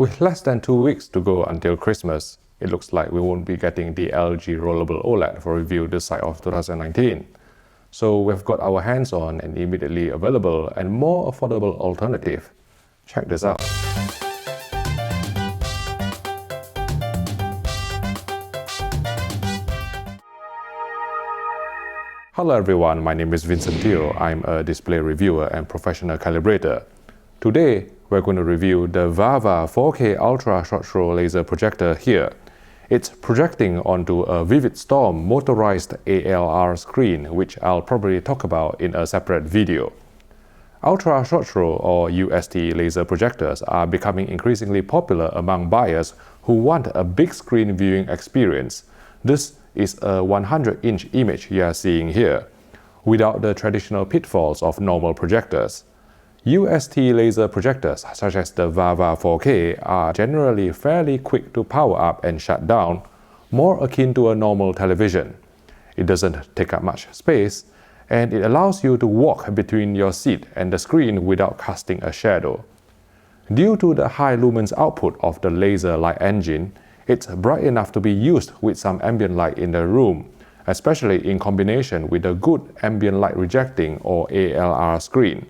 With less than 2 weeks to go until Christmas, it looks like we won't be getting the LG rollable OLED for review this side of 2019. So we've got our hands on an immediately available and more affordable alternative. Check this out. Hello everyone, my name is Vincent Teo. I'm a display reviewer and professional calibrator. Today, we're going to review the VAVA 4K Ultra Short Throw Laser Projector here. It's projecting onto a Vividstorm motorized ALR screen, which I'll probably talk about in a separate video. Ultra Short Throw or UST laser projectors are becoming increasingly popular among buyers who want a big screen viewing experience. This is a 100-inch image you are seeing here, without the traditional pitfalls of normal projectors. UST laser projectors such as the VAVA 4K are generally fairly quick to power up and shut down, more akin to a normal television. It doesn't take up much space, and it allows you to walk between your seat and the screen without casting a shadow. Due to the high lumens output of the laser light engine, it's bright enough to be used with some ambient light in the room, especially in combination with a good ambient light rejecting or ALR screen.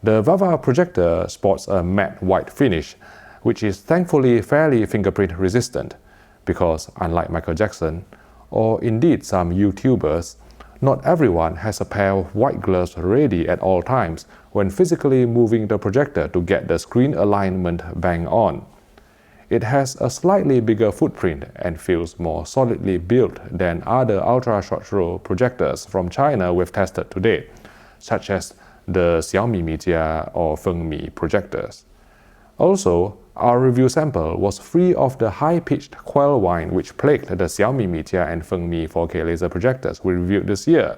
The VAVA projector sports a matte white finish, which is thankfully fairly fingerprint resistant, because unlike Michael Jackson, or indeed some YouTubers, not everyone has a pair of white gloves ready at all times when physically moving the projector to get the screen alignment bang on. It has a slightly bigger footprint and feels more solidly built than other ultra short throw projectors from China we've tested today, such as the Xiaomi Mijia or Fengmi projectors. Also, our review sample was free of the high-pitched coil whine which plagued the Xiaomi Mijia and Fengmi 4K laser projectors we reviewed this year.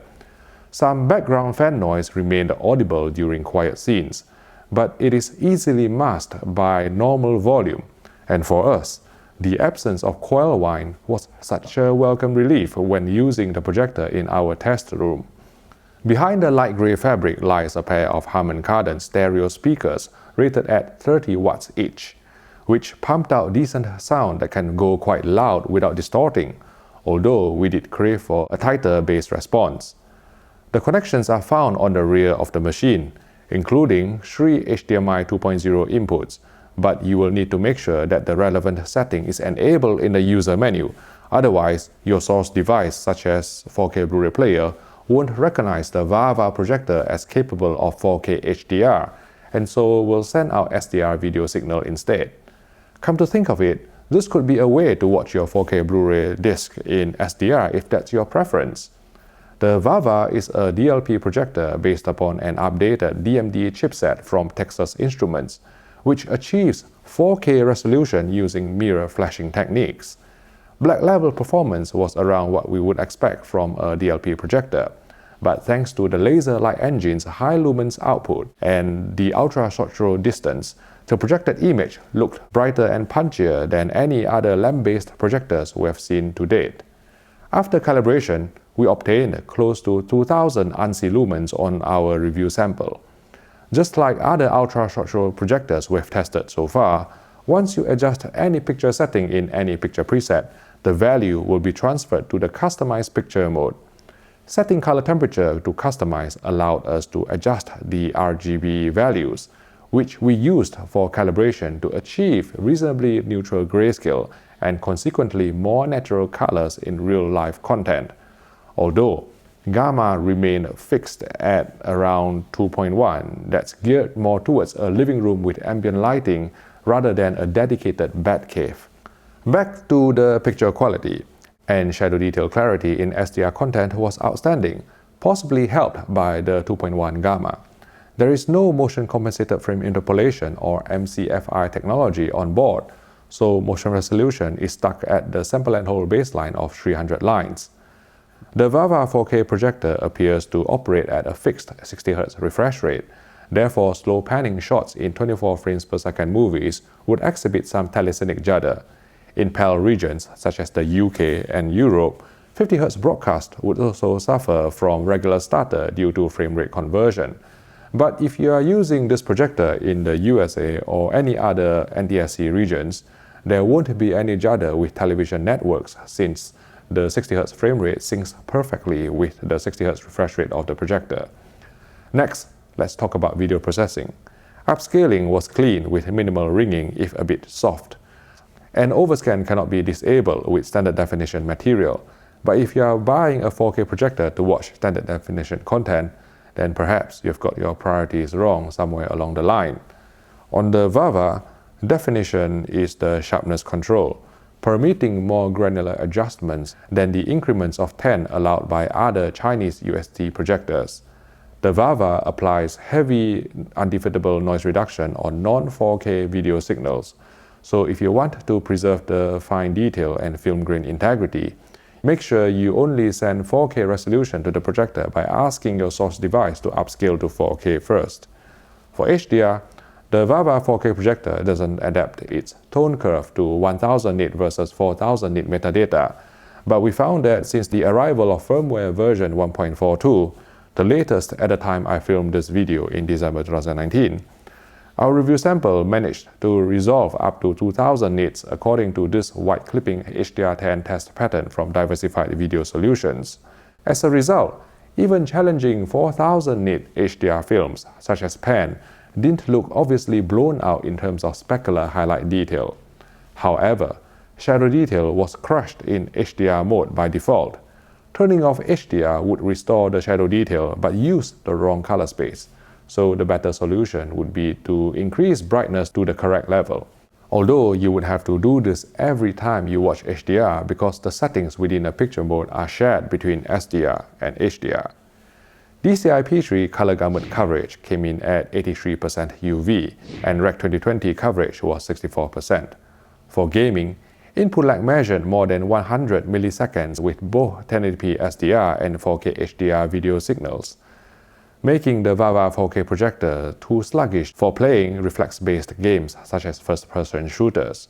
Some background fan noise remained audible during quiet scenes, but it is easily masked by normal volume, and for us, the absence of coil whine was such a welcome relief when using the projector in our test room. Behind the light gray fabric lies a pair of Harman Kardon stereo speakers rated at 30 watts each, which pumped out decent sound that can go quite loud without distorting, although we did crave for a tighter bass response. The connections are found on the rear of the machine, including 3 HDMI 2.0 inputs, but you will need to make sure that the relevant setting is enabled in the user menu, otherwise your source device such as 4K Blu-ray player won't recognize the VAVA projector as capable of 4K HDR, and so will send out SDR video signal instead. Come to think of it, this could be a way to watch your 4K Blu-ray disc in SDR if that's your preference. The VAVA is a DLP projector based upon an updated DMD chipset from Texas Instruments, which achieves 4K resolution using mirror flashing techniques. Black level performance was around what we would expect from a DLP projector, but thanks to the laser light engine's high lumens output and the ultra short throw distance, the projected image looked brighter and punchier than any other lamp-based projectors we have seen to date. After calibration, we obtained close to 2000 ANSI lumens on our review sample. Just like other ultra short throw projectors we've tested so far, once you adjust any picture setting in any picture preset, the value will be transferred to the customized picture mode. Setting color temperature to customize allowed us to adjust the RGB values, which we used for calibration to achieve reasonably neutral grayscale and consequently more natural colors in real-life content. Although gamma remained fixed at around 2.1, that's geared more towards a living room with ambient lighting rather than a dedicated bat cave. Back to the picture quality, and shadow detail clarity in SDR content was outstanding, possibly helped by the 2.1 gamma. There is no motion compensated frame interpolation or MCFI technology on board, so motion resolution is stuck at the sample and hold baseline of 300 lines. The VAVA 4K projector appears to operate at a fixed 60Hz refresh rate. Therefore, slow panning shots in 24 frames per second movies would exhibit some telescenic judder. In PAL regions such as the UK and Europe, 50Hz broadcast would also suffer from regular stutter due to frame rate conversion. But if you are using this projector in the USA or any other NTSC regions, there won't be any judder with television networks since the 60Hz frame rate syncs perfectly with the 60Hz refresh rate of the projector. Next, let's talk about video processing. Upscaling was clean with minimal ringing if a bit soft. And overscan cannot be disabled with standard definition material. But if you are buying a 4K projector to watch standard definition content, then perhaps you've got your priorities wrong somewhere along the line. On the VAVA, definition is the sharpness control, permitting more granular adjustments than the increments of 10 allowed by other Chinese UST projectors. The VAVA applies heavy undefeatable noise reduction on non-4K video signals. So if you want to preserve the fine detail and film grain integrity, make sure you only send 4K resolution to the projector by asking your source device to upscale to 4K first. For HDR, the VAVA 4K projector doesn't adapt its tone curve to 1000 nit versus 4000 nit metadata, but we found that since the arrival of firmware version 1.42, the latest at the time I filmed this video in December 2019, our review sample managed to resolve up to 2000 nits according to this white clipping HDR10 test pattern from Diversified Video Solutions. As a result, even challenging 4000 nit HDR films, such as Pan, didn't look obviously blown out in terms of specular highlight detail. However, shadow detail was crushed in HDR mode by default. Turning off HDR would restore the shadow detail but use the wrong color space. So the better solution would be to increase brightness to the correct level. Although you would have to do this every time you watch HDR because the settings within a picture mode are shared between SDR and HDR. DCI-P3 color gamut coverage came in at 83% UV and Rec 2020 coverage was 64%. For gaming, input lag measured more than 100 milliseconds with both 1080p SDR and 4K HDR video signals, making the VAVA 4K projector too sluggish for playing reflex-based games such as first-person shooters.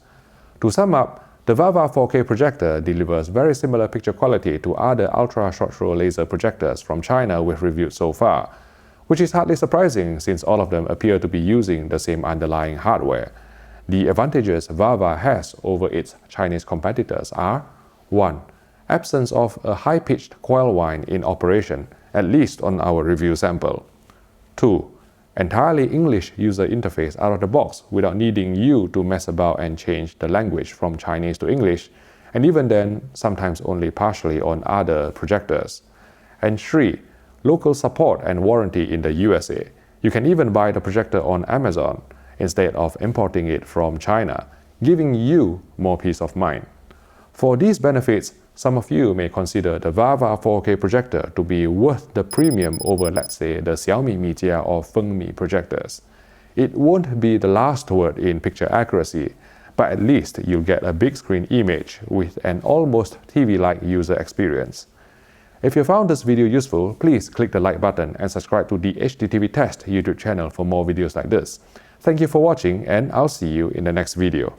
To sum up, the VAVA 4K projector delivers very similar picture quality to other ultra-short-throw laser projectors from China we've reviewed so far, which is hardly surprising since all of them appear to be using the same underlying hardware. The advantages VAVA has over its Chinese competitors are 1. Absence of a high-pitched coil whine in operation, at least on our review sample. 2. Entirely English user interface out of the box without needing you to mess about and change the language from Chinese to English, and even then, sometimes only partially on other projectors. And 3. Local support and warranty in the USA. You can even buy the projector on Amazon instead of importing it from China, giving you more peace of mind. For these benefits, some of you may consider the VAVA 4K projector to be worth the premium over, let's say, the Xiaomi Mijia or Fengmi projectors. It won't be the last word in picture accuracy, but at least you'll get a big screen image with an almost TV-like user experience. If you found this video useful, please click the like button and subscribe to the HDTV Test YouTube channel for more videos like this. Thank you for watching, and I'll see you in the next video.